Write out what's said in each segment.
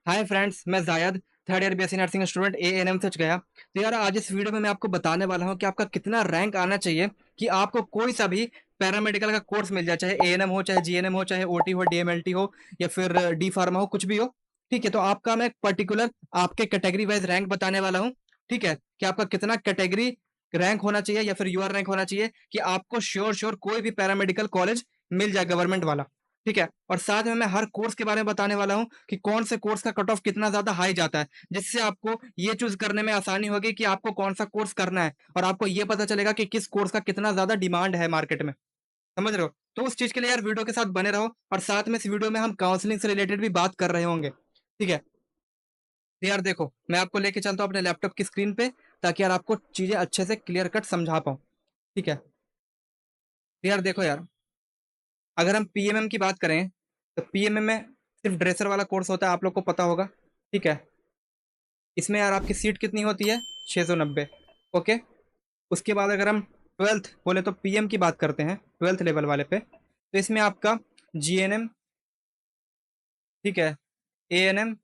Hi friends, मैं जायद third year BSc nursing student ANM से गया। तो यार आज इस वीडियो में मैं आपको बताने वाला हूँ कि आपका कितना रैंक आना चाहिए कि आपको कोई सा भी पैरामेडिकल का कोर्स मिल जाए, चाहे एएनएम हो, चाहे जीएनएम हो, चाहे ओटी हो, डीएमएलटी हो या फिर डी फार्मा हो, कुछ भी हो। ठीक है, तो आपका मैं पर्टिकुलर आपके कैटेगरी वाइज रैंक बताने वाला हूँ। ठीक है, कि आपका कितना कैटेगरी रैंक होना चाहिए या फिर यूआर रैंक होना चाहिए कि आपको श्योर श्योर कोई भी पैरामेडिकल कॉलेज मिल जाए गवर्नमेंट वाला। ठीक है, और साथ में मैं हर कोर्स के बारे में बताने वाला हूँ कि कौन से कोर्स का कट ऑफ कितना ज्यादा हाई जाता है, जिससे आपको ये चूज करने में आसानी होगी कि आपको कौन सा कोर्स करना है और आपको ये पता चलेगा कि किस कोर्स का कितना ज्यादा डिमांड है मार्केट में। समझ रहे हो? तो उस चीज के लिए यार वीडियो के साथ बने रहो, और साथ में इस वीडियो में हम काउंसलिंग से रिलेटेड भी बात कर रहे होंगे। ठीक है, तो यार देखो, मैं आपको लेके चलता हूँ अपने लैपटॉप की स्क्रीन पे, ताकि यार आपको चीजें अच्छे से क्लियर कट समझा पाऊँ। ठीक है, तो यार देखो यार, अगर हम पीएमएम की बात करें तो पीएमएम में सिर्फ ड्रेसर वाला कोर्स होता है, आप लोग को पता होगा। ठीक है, इसमें यार आपकी सीट कितनी होती है? 690। ओके, उसके बाद अगर हम ट्वेल्थ बोले तो पीएम की बात करते हैं, ट्वेल्थ लेवल वाले पे, तो इसमें आपका जीएनएम, ठीक है, एएनएम,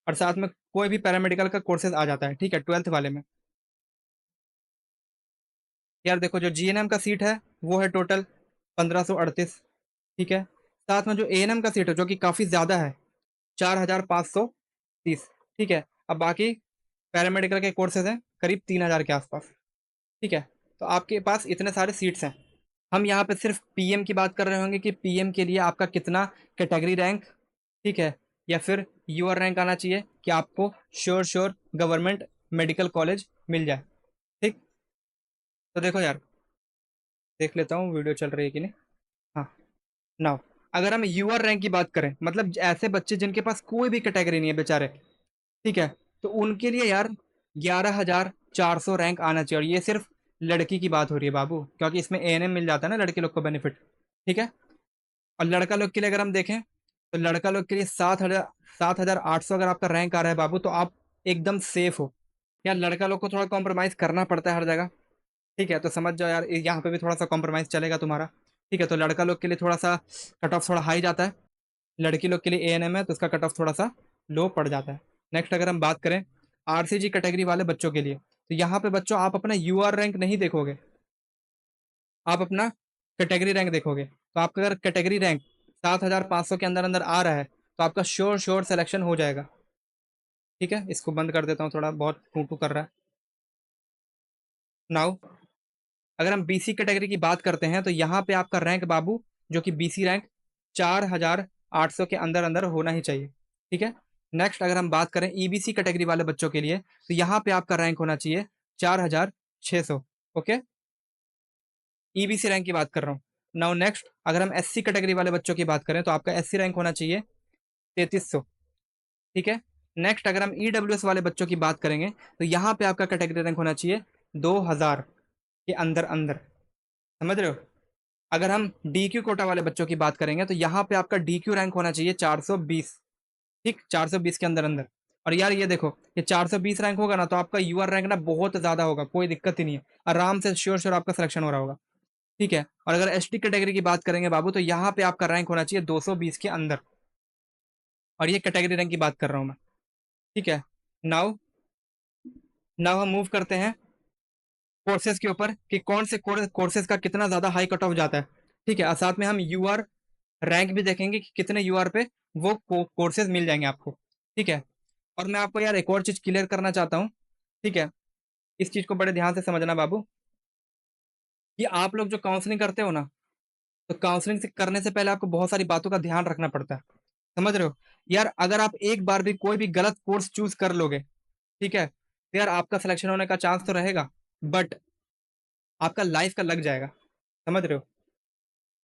और साथ में कोई भी पैरामेडिकल का कोर्सेज आ जाता है। ठीक है, ट्वेल्थ वाले में यार देखो, जो जीएनएम का सीट है वो है टोटल 1538। ठीक है, साथ में जो एएनएम का सीट है जो कि काफ़ी ज़्यादा है, 4530। ठीक है, अब बाकी पैरामेडिकल के कोर्सेज हैं करीब 3000 के आसपास। ठीक है, तो आपके पास इतने सारे सीट्स हैं। हम यहाँ पे सिर्फ पीएम की बात कर रहे होंगे कि पीएम के लिए आपका कितना कैटेगरी रैंक, ठीक है, या फिर यूआर रैंक आना चाहिए कि आपको sure sure government medical college मिल जाए। ठीक, तो देखो यार, देख लेता हूँ वीडियो चल रही है कि नहीं। हाँ, नाउ अगर हम यूआर रैंक की बात करें, मतलब ऐसे बच्चे जिनके पास कोई भी कैटेगरी नहीं है बेचारे, ठीक है, तो उनके लिए यार 11400 रैंक आना चाहिए। और ये सिर्फ लड़की की बात हो रही है बाबू, क्योंकि इसमें एएनएम मिल जाता है ना लड़के लोग को बेनिफिट। ठीक है, और लड़का लोग के लिए अगर हम देखें तो लड़का लोग के लिए 7,800 अगर आपका रैंक आ रहा है बाबू, तो आप एकदम सेफ हो। यार लड़का लोग को थोड़ा कॉम्प्रोमाइज करना पड़ता है हर जगह। ठीक है, तो समझ जाओ यार, यहाँ पे भी थोड़ा सा कॉम्प्रोमाइज चलेगा तुम्हारा। ठीक है, तो लड़का लोग के लिए थोड़ा सा कट ऑफ थोड़ा हाई जाता है, लड़की लोग के लिए एएनएम है तो उसका कट ऑफ थोड़ा सा लो पड़ जाता है। नेक्स्ट अगर हम बात करें आरसीजी कैटेगरी वाले बच्चों के लिए, तो यहाँ पे बच्चों आप अपना यूआर रैंक नहीं देखोगे, आप अपना कैटेगरी रैंक देखोगे। तो आपका अगर कैटेगरी रैंक 7500 के अंदर अंदर आ रहा है तो आपका श्योर श्योर सिलेक्शन हो जाएगा। ठीक है, इसको बंद कर देता हूँ, थोड़ा बहुत टू टू कर रहा है। नाउ अगर हम बीसी कैटेगरी की बात करते हैं तो यहाँ पे आपका रैंक बाबू, जो कि बीसी रैंक 4800 के अंदर अंदर होना ही चाहिए। ठीक है, नेक्स्ट अगर हम बात करें ईबीसी कैटेगरी वाले बच्चों के लिए, तो यहाँ पे आपका रैंक होना चाहिए 4600। ओके, ईबीसी रैंक की बात कर रहा हूँ। नाउ नेक्स्ट अगर हम एससी कैटेगरी वाले बच्चों की बात करें तो आपका एससी रैंक होना चाहिए 3300। ठीक है, नेक्स्ट अगर हम ईडब्ल्यूएस वाले बच्चों की बात करेंगे तो यहाँ पे आपका कैटेगरी रैंक होना चाहिए 2000 के अंदर अंदर। समझ रहे हो? अगर हम डी क्यू कोटा वाले बच्चों की बात करेंगे तो यहाँ पे आपका डी क्यू रैंक होना चाहिए 420। ठीक, 420 के अंदर अंदर। और यार ये देखो, ये 420 रैंक होगा ना तो आपका यूआर रैंक ना बहुत ज्यादा होगा, कोई दिक्कत ही नहीं है, आराम से श्योर श्योर आपका सिलेक्शन हो रहा होगा। ठीक है, और अगर एसटी कैटेगरी की बात करेंगे बाबू, तो यहाँ पे आपका रैंक होना चाहिए 220 के अंदर, और ये कैटेगरी रैंक की बात कर रहा हूँ मैं। ठीक है, नाउ नाउ हम मूव करते हैं कोर्सेज के ऊपर कि कौन से कोर्सेज का कितना ज्यादा हाई कट ऑफ जाता है। ठीक है, और साथ में हम यूआर रैंक भी देखेंगे कि कितने यूआर पे वो कोर्सेज मिल जाएंगे आपको। ठीक है, और मैं आपको यार एक और चीज क्लियर करना चाहता हूँ। ठीक है, इस चीज को बड़े ध्यान से समझना बाबू, कि आप लोग जो काउंसलिंग करते हो ना, तो काउंसलिंग से करने से पहले आपको बहुत सारी बातों का ध्यान रखना पड़ता है। समझ रहे हो? यार अगर आप एक बार भी कोई भी गलत कोर्स चूज कर लोगे, ठीक है, तो यार आपका सिलेक्शन होने का चांस तो रहेगा, बट आपका लाइफ का लग जाएगा। समझ रहे हो?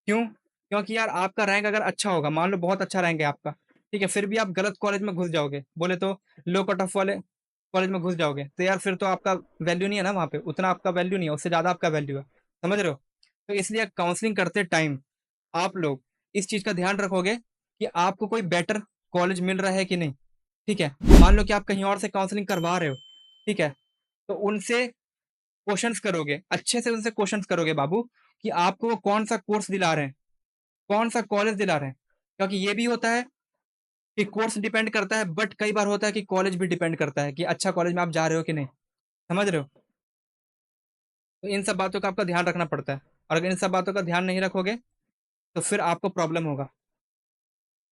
क्यों? क्योंकि यार आपका रैंक अगर अच्छा होगा, मान लो बहुत अच्छा रैंक है आपका, ठीक है, फिर भी आप गलत कॉलेज में घुस जाओगे, बोले तो लो कट ऑफ वाले कॉलेज में घुस जाओगे, तो यार फिर तो आपका वैल्यू नहीं है ना वहाँ पे, उतना आपका वैल्यू नहीं है, उससे ज़्यादा आपका वैल्यू है। समझ रहे हो? तो इसलिए काउंसलिंग करते टाइम आप लोग इस चीज़ का ध्यान रखोगे कि आपको कोई बेटर कॉलेज मिल रहा है कि नहीं। ठीक है, मान लो कि आप कहीं और से काउंसलिंग करवा रहे हो, ठीक है, तो उनसे क्वेश्चंस करोगे, अच्छे से उनसे क्वेश्चंस करोगे बाबू, कि आपको वो कौन सा कोर्स दिला रहे हैं, कौन सा कॉलेज दिला रहे हैं, क्योंकि ये भी होता है कि कोर्स डिपेंड करता है, बट कई बार होता है कि कॉलेज भी डिपेंड करता है कि अच्छा कॉलेज में आप जा रहे हो कि नहीं। समझ रहे हो? तो इन सब बातों का आपका ध्यान रखना पड़ता है, और अगर इन सब बातों का ध्यान नहीं रखोगे तो फिर आपको प्रॉब्लम होगा।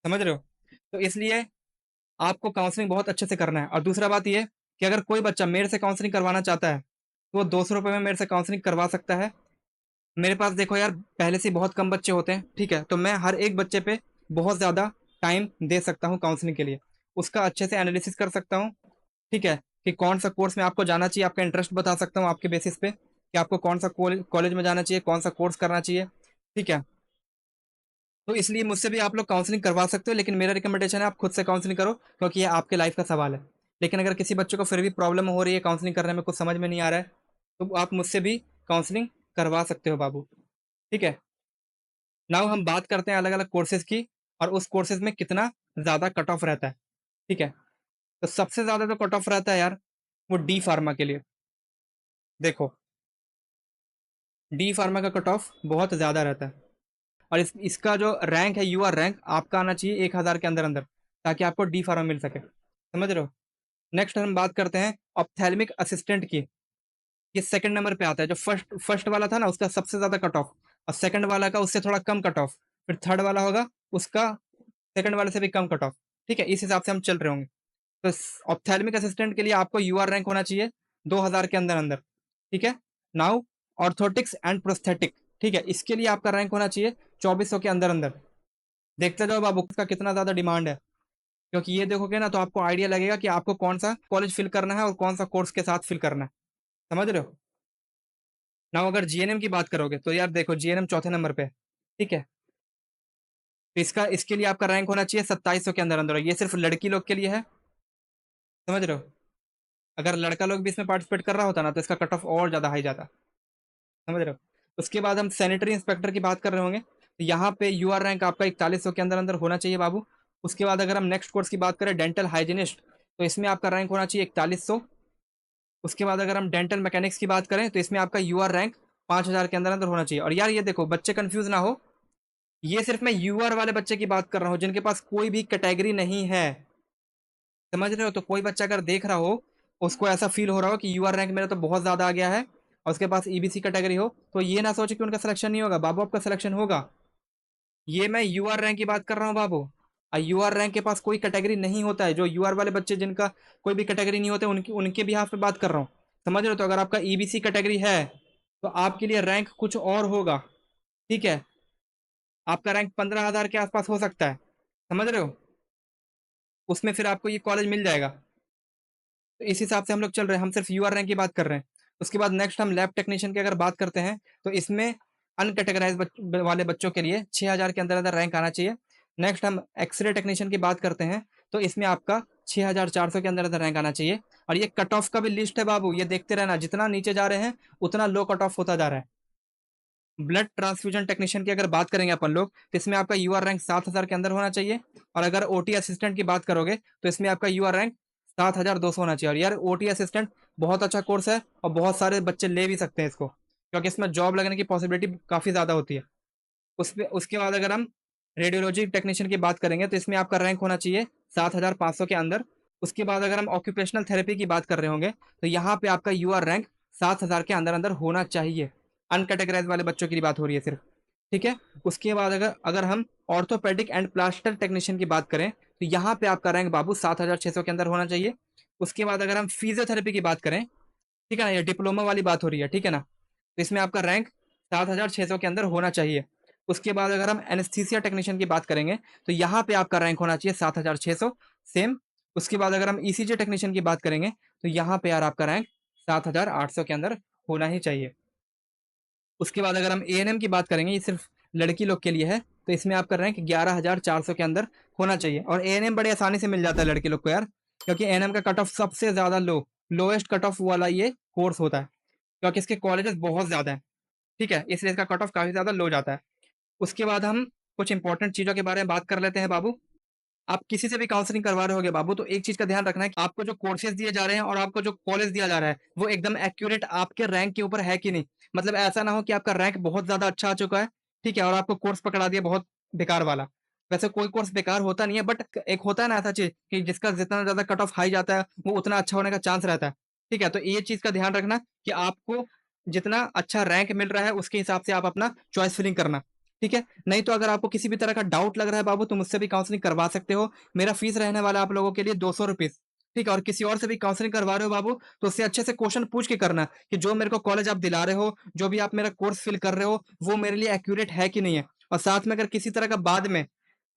समझ रहे हो? तो इसलिए आपको काउंसलिंग बहुत अच्छे से करना है। और दूसरा बात ये कि अगर कोई बच्चा मेरे से काउंसलिंग करवाना चाहता है तो वो 200 रुपये में मेरे से काउंसलिंग करवा सकता है। मेरे पास देखो यार, पहले से बहुत कम बच्चे होते हैं, ठीक है, तो मैं हर एक बच्चे पे बहुत ज़्यादा टाइम दे सकता हूँ काउंसलिंग के लिए। उसका अच्छे से एनालिसिस कर सकता हूँ, ठीक है, कि कौन सा कोर्स में आपको जाना चाहिए, आपका इंटरेस्ट बता सकता हूँ आपके बेसिस पे कि आपको कौन सा कॉलेज में जाना चाहिए, कौन सा कोर्स करना चाहिए, ठीक है। तो इसलिए मुझसे भी आप लोग काउंसलिंग करवा सकते हो, लेकिन मेरा रिकमेंडेशन है आप खुद से काउंसलिंग करो, क्योंकि ये आपके लाइफ का सवाल है। लेकिन अगर किसी बच्चे को फिर भी प्रॉब्लम हो रही है काउंसलिंग करने में, कुछ समझ में नहीं आ रहा है, तो आप मुझसे भी काउंसलिंग करवा सकते हो बाबू, ठीक है। नाउ हम बात करते हैं अलग अलग कोर्सेज की, और उस कोर्सेज में कितना ज़्यादा कट ऑफ रहता है, ठीक है। तो सबसे ज़्यादा जो कट ऑफ रहता है यार, वो डी फार्मा के लिए। देखो, डी फार्मा का कट ऑफ बहुत ज़्यादा रहता है, और इसका जो रैंक है, यूआर रैंक आपका आना चाहिए 1000 के अंदर अंदर, ताकि आपको डी फार्मा मिल सके। समझ रहे हो? नेक्स्ट हम बात करते हैं ऑप्थेल्मिक असिस्टेंट की। ये सेकंड नंबर पे आता है। जो फर्स्ट फर्स्ट वाला था ना, उसका सबसे ज़्यादा कट ऑफ, और सेकंड वाला का उससे थोड़ा कम कट ऑफ, फिर थर्ड वाला होगा उसका सेकंड वाले से भी कम कट ऑफ, ठीक है। इस हिसाब से हम चल रहे होंगे। तो ऑप्थेल्मिक असिस्टेंट के लिए आपको यूआर रैंक होना चाहिए 2000 के अंदर अंदर, ठीक है। नाउ ऑर्थोटिक्स एंड प्रोस्थेटिक, ठीक है, इसके लिए आपका रैंक होना चाहिए 2400 के अंदर अंदर। देखते जाओ बाबू का कितना ज़्यादा डिमांड है, क्योंकि ये देखोगे ना तो आपको आइडिया लगेगा कि आपको कौन सा कॉलेज फिल करना है और कौन सा कोर्स के साथ फिल करना है। समझ रहे हो? ना अगर जीएनएम की बात करोगे तो यार देखो, जीएनएम चौथे नंबर पे है, ठीक है। तो इसके लिए आपका रैंक होना चाहिए 2700 के अंदर अंदर, और ये सिर्फ लड़की लोग के लिए है। समझ रहे हो? अगर लड़का लोग भी इसमें पार्टिसिपेट कर रहा होता ना तो इसका कट ऑफ और ज़्यादा हाई जाता। समझ रहे हो? उसके बाद हम सैनिटरी इंस्पेक्टर की बात कर रहे होंगे, तो यहाँ पे यूआर रैंक आपका 4100 के अंदर अंदर होना चाहिए बाबू। उसके बाद अगर हम नेक्स्ट कोर्स की बात करें, डेंटल हाइजीनिस्ट, तो इसमें आपका रैंक होना चाहिए 4100। उसके बाद अगर हम डेंटल मैकेनिक्स की बात करें तो इसमें आपका यूआर रैंक 5000 के अंदर अंदर होना चाहिए। और यार ये देखो, बच्चे कंफ्यूज ना हो, ये सिर्फ मैं यूआर वाले बच्चे की बात कर रहा हूँ जिनके पास कोई भी कैटेगरी नहीं है। समझ रहे हो? तो कोई बच्चा अगर देख रहा हो, उसको ऐसा फील हो रहा हो कि यूआर रैंक मेरा तो बहुत ज़्यादा आ गया है, और उसके पास ईबीसी कैटेगरी हो, तो ये ना सोचे कि उनका सिलेक्शन नहीं होगा। बाबू आपका सिलेक्शन होगा। ये मैं यूआर रैंक की बात कर रहा हूँ बाबू। यूआर रैंक के पास कोई कैटेगरी नहीं होता है, जो यूआर वाले बच्चे जिनका कोई भी कैटेगरी नहीं होता, उनकी उनके भी पे बात कर रहा हूँ। समझ रहे हो? तो अगर आपका ईबीसी कैटेगरी है तो आपके लिए रैंक कुछ और होगा, ठीक है। आपका रैंक 15,000 के आसपास हो सकता है। समझ रहे हो? उसमें फिर आपको ये कॉलेज मिल जाएगा। तो इस हिसाब से हम लोग चल रहे हैं, हम सिर्फ यूआर रैंक की बात कर रहे हैं। उसके बाद नेक्स्ट हम लैब टेक्नीशियन की अगर बात करते हैं, तो इसमें अनकेटेगराइज वाले बच्चों के लिए 6000 के अंदर अंदर रैंक आना चाहिए। नेक्स्ट हम एक्सरे टेक्नीशियन की बात करते हैं, तो इसमें आपका 6400 के अंदर अंदर रैंक आना चाहिए। और ये कट ऑफ का भी लिस्ट है बाबू, ये देखते रहना, जितना नीचे जा रहे हैं उतना लो कट ऑफ होता जा रहा है। ब्लड ट्रांसफ्यूजन टेक्नीशियन की अगर बात करेंगे अपन लोग, तो इसमें आपका यूआर रैंक 7000 के अंदर होना चाहिए। और अगर ओटी असिस्टेंट की बात करोगे तो इसमें आपका यूआर रैंक 7200 होना चाहिए। और यार ओटी असिस्टेंट बहुत अच्छा कोर्स है, और बहुत सारे बच्चे ले भी सकते हैं इसको, क्योंकि इसमें जॉब लगने की पॉसिबिलिटी काफ़ी ज़्यादा होती है। उसके बाद अगर हम रेडियोलॉजी टेक्नीशियन की बात करेंगे तो इसमें आपका रैंक होना चाहिए 7500 के अंदर। उसके बाद अगर हम ऑक्यूपेशनल थेरेपी की बात कर रहे होंगे, तो यहाँ पे आपका यूआर रैंक 7000 के अंदर अंदर होना चाहिए। अनकेटेगराइज वाले बच्चों की बात हो रही है सिर्फ, ठीक है। उसके बाद अगर अगर हम ऑर्थोपेडिक एंड प्लास्टर टेक्नीशियन की बात करें, तो यहाँ पे आपका रैंक बाबू 7600 के अंदर होना चाहिए। उसके बाद अगर हम फिजियोथेरेपी की बात करें, ठीक है ना, ये डिप्लोमा वाली बात हो रही है, ठीक है ना, तो इसमें आपका रैंक 7600 के अंदर होना चाहिए। उसके बाद अगर हम एनेस्थीसिया टेक्नीशियन की बात करेंगे, तो यहाँ पे आपका रैंक होना चाहिए 7600 सेम। उसके बाद अगर हम ईसीजी टेक्नीशियन की बात करेंगे, तो यहाँ पे यार आपका रैंक 7800 के अंदर होना ही चाहिए। उसके बाद अगर हम एएनएम की बात करेंगे, ये सिर्फ लड़की लोग के लिए है, तो इसमें आपका रैंक 11400 के अंदर होना चाहिए। और एएनएम बड़े आसानी से मिल जाता है लड़के लोग को यार, क्योंकि एएनएम का कट ऑफ सबसे ज़्यादा लोएस्ट कट ऑफ वाला ये कोर्स होता है, क्योंकि इसके कॉलेजेस बहुत ज़्यादा हैं, ठीक है, इसलिए इसका कट ऑफ काफ़ी ज़्यादा लो जाता है। उसके बाद हम कुछ इंपॉर्टेंट चीज़ों के बारे में बात कर लेते हैं बाबू। आप किसी से भी काउंसलिंग करवा रहे होगे बाबू, तो एक चीज़ का ध्यान रखना है कि आपको जो कोर्सेज दिए जा रहे हैं और आपको जो कॉलेज दिया जा रहा है, वो एकदम एक्यूरेट आपके रैंक के ऊपर है कि नहीं। मतलब ऐसा ना हो कि आपका रैंक बहुत ज़्यादा अच्छा आ चुका है, ठीक है, और आपको कोर्स पकड़ा दिया बहुत बेकार वाला। वैसे कोई कोर्स बेकार होता नहीं है, बट एक होता है ना ऐसा चीज़ कि जिसका जितना ज़्यादा कट ऑफ हाई जाता है, वो उतना अच्छा होने का चांस रहता है। ठीक है? तो ये चीज़ का ध्यान रखना कि आपको जितना अच्छा रैंक मिल रहा है, उसके हिसाब से आप अपना चॉइस फिलिंग करना। ठीक है? नहीं तो अगर आपको किसी भी तरह का डाउट लग रहा है बाबू, तो मुझसे भी काउंसलिंग करवा सकते हो। मेरा फीस रहने वाला है आप लोगों के लिए ₹200। ठीक है? और किसी और से भी काउंसलिंग करवा रहे हो बाबू, तो उससे अच्छे से क्वेश्चन पूछ के करना कि जो मेरे को कॉलेज आप दिला रहे हो, जो भी आप मेरा कोर्स फिल कर रहे हो, वो मेरे लिए एक्यूरेट है कि नहीं है। और साथ में अगर किसी तरह का बाद में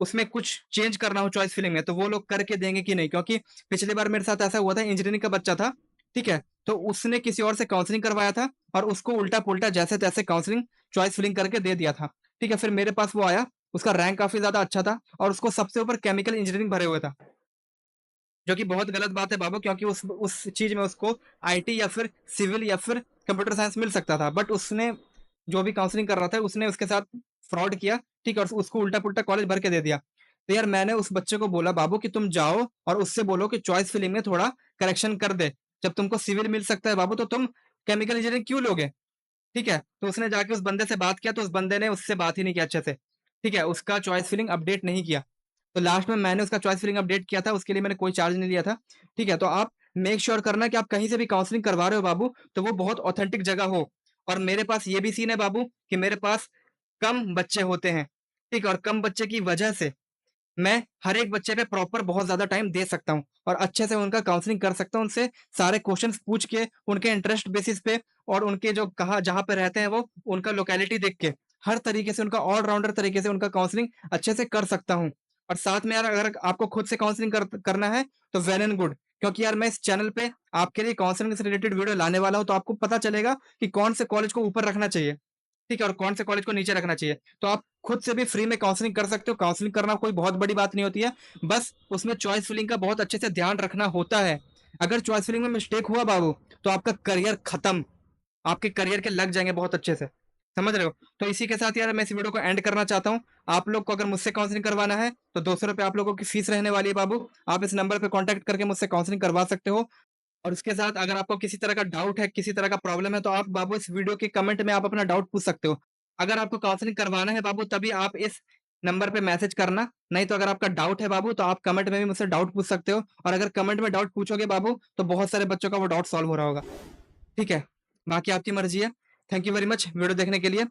उसमें कुछ चेंज करना हो चॉइस फिलिंग में, तो वो लोग करके देंगे कि नहीं। क्योंकि पिछली बार मेरे साथ ऐसा हुआ था, इंजीनियरिंग का बच्चा था, ठीक है? तो उसने किसी और से काउंसलिंग करवाया था और उसको उल्टा-पुल्टा जैसे-तैसे काउंसलिंग चॉइस फिलिंग करके दे दिया था। ठीक है? फिर मेरे पास वो आया, उसका रैंक काफ़ी ज़्यादा अच्छा था और उसको सबसे ऊपर केमिकल इंजीनियरिंग भरे हुए था। जो कि बहुत गलत बात है बाबू, क्योंकि उस चीज़ में उसको आईटी या फिर सिविल या फिर कंप्यूटर साइंस मिल सकता था। बट उसने जो भी काउंसलिंग कर रहा था, उसने उसके साथ फ्रॉड किया, ठीक है? और उसको उल्टा-पुल्टा कॉलेज भर के दे दिया। तो यार मैंने उस बच्चे को बोला, बाबू कि तुम जाओ और उससे बोलो कि चॉइस फिलिंग में थोड़ा करेक्शन कर दे। जब तुमको सिविल मिल सकता है बाबू, तो तुम केमिकल इंजीनियरिंग क्यों लोगे? ठीक है? तो उसने जाके उस बंदे से बात किया, तो उस बंदे ने उससे बात ही नहीं किया अच्छे से। ठीक है? उसका चॉइस फिलिंग अपडेट नहीं किया। तो लास्ट में मैंने उसका चॉइस फिलिंग अपडेट किया था, उसके लिए मैंने कोई चार्ज नहीं लिया था। ठीक है? तो आप मेक श्योर करना कि आप कहीं से भी काउंसलिंग करवा रहे हो बाबू, तो वो बहुत ऑथेंटिक जगह हो। और मेरे पास ये भी सीन है बाबू कि मेरे पास कम बच्चे होते हैं, ठीक है? और कम बच्चे की वजह से मैं हर एक बच्चे पे प्रॉपर बहुत ज़्यादा टाइम दे सकता हूँ और अच्छे से उनका काउंसलिंग कर सकता हूँ, उनसे सारे क्वेश्चंस पूछ के, उनके इंटरेस्ट बेसिस पे और उनके जो कहाँ जहाँ पे रहते हैं वो, उनका लोकेलिटी देख के, हर तरीके से उनका ऑल राउंडर तरीके से उनका काउंसलिंग अच्छे से कर सकता हूँ। और साथ में यार अगर आपको खुद से काउंसलिंग करना है तो वेल एंड गुड, क्योंकि यार मैं इस चैनल पे आपके लिए काउंसलिंग से रिलेटेड वीडियो लाने वाला हूँ, तो आपको पता चलेगा कि कौन से कॉलेज को ऊपर रखना चाहिए, ठीक है? और कौन से कॉलेज को नीचे रखना चाहिए। तो आप खुद से भी फ्री में काउंसलिंग कर सकते हो। काउंसलिंग करना कोई बहुत बड़ी बात नहीं होती है। बस उसमें चॉइस फिलिंग का बहुत अच्छे से ध्यान रखना होता है। अगर चॉइस फिलिंग में मिस्टेक हुआ बाबू, तो आपका करियर खत्म। आपके करियर के लग जाएँगे बहुत अच्छे से। समझ रहे हो? तो इसी के साथ यार मैं इस वीडियो को एंड करना चाहता हूँ। आप लोग को अगर मुझसे काउंसलिंग करवाना है, तो ₹200 आप लोगों की फीस रहने वाली है बाबू। आप इस नंबर पे कॉन्टैक्ट करके मुझसे काउंसलिंग करवा सकते हो। और उसके साथ अगर आपको किसी तरह का डाउट है, किसी तरह का प्रॉब्लम है, तो आप बाबू इस वीडियो के कमेंट में आप अपना डाउट पूछ सकते हो। अगर आपको काउंसलिंग करवाना है बाबू, तभी आप इस नंबर पे मैसेज करना, नहीं तो अगर आपका डाउट है बाबू, तो आप कमेंट में भी मुझसे डाउट पूछ सकते हो। और अगर कमेंट में डाउट पूछोगे बाबू, तो बहुत सारे बच्चों का वो डाउट सॉल्व हो रहा होगा। ठीक है? बाकी आपकी मर्ज़ी है। Thank you very much video देखने के लिए।